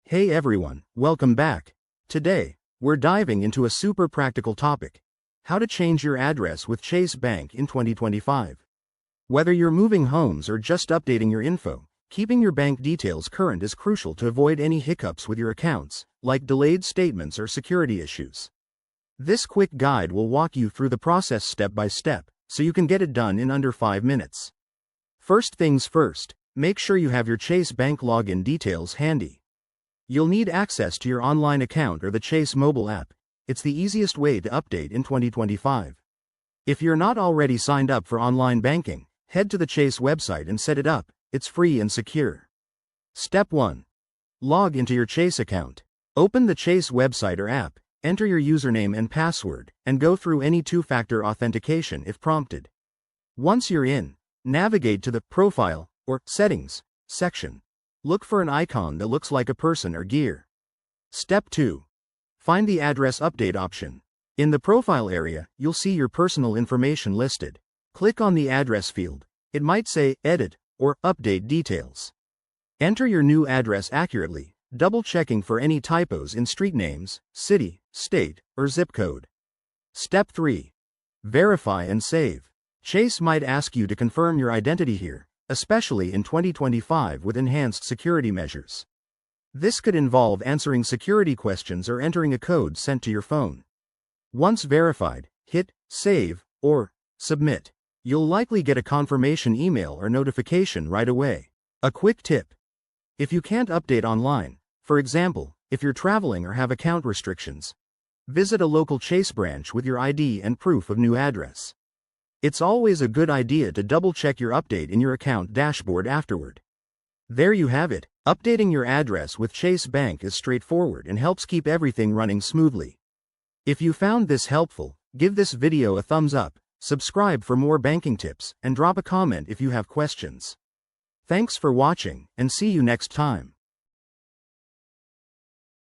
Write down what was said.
Hey everyone, welcome back. Today, we're diving into a super practical topic: how to change your address with Chase Bank in 2025. Whether you're moving homes or just updating your info, keeping your bank details current is crucial to avoid any hiccups with your accounts, like delayed statements or security issues. This quick guide will walk you through the process step by step, so you can get it done in under 5 minutes. First things first, make sure you have your Chase Bank login details handy. You'll need access to your online account or the Chase mobile app. It's the easiest way to update in 2025. If you're not already signed up for online banking, head to the Chase website and set it up. It's free and secure. Step 1. Log into your Chase account. Open the Chase website or app, enter your username and password, and go through any two-factor authentication if prompted. Once you're in, navigate to the Profile or Settings section. Look for an icon that looks like a person or gear. Step 2. Find the Address Update option. In the Profile area, you'll see your personal information listed. Click on the address field. It might say Edit or Update Details. Enter your new address accurately, double-checking for any typos in street names, city, state, or zip code. Step 3. Verify and save. Chase might ask you to confirm your identity here, especially in 2025 with enhanced security measures. This could involve answering security questions or entering a code sent to your phone. Once verified, hit Save or Submit. You'll likely get a confirmation email or notification right away. A quick tip: if you can't update online, for example, if you're traveling or have account restrictions, visit a local Chase branch with your ID and proof of new address. It's always a good idea to double-check your update in your account dashboard afterward. There you have it. Updating your address with Chase Bank is straightforward and helps keep everything running smoothly. If you found this helpful, give this video a thumbs up, subscribe for more banking tips, and drop a comment if you have questions. Thanks for watching, and see you next time.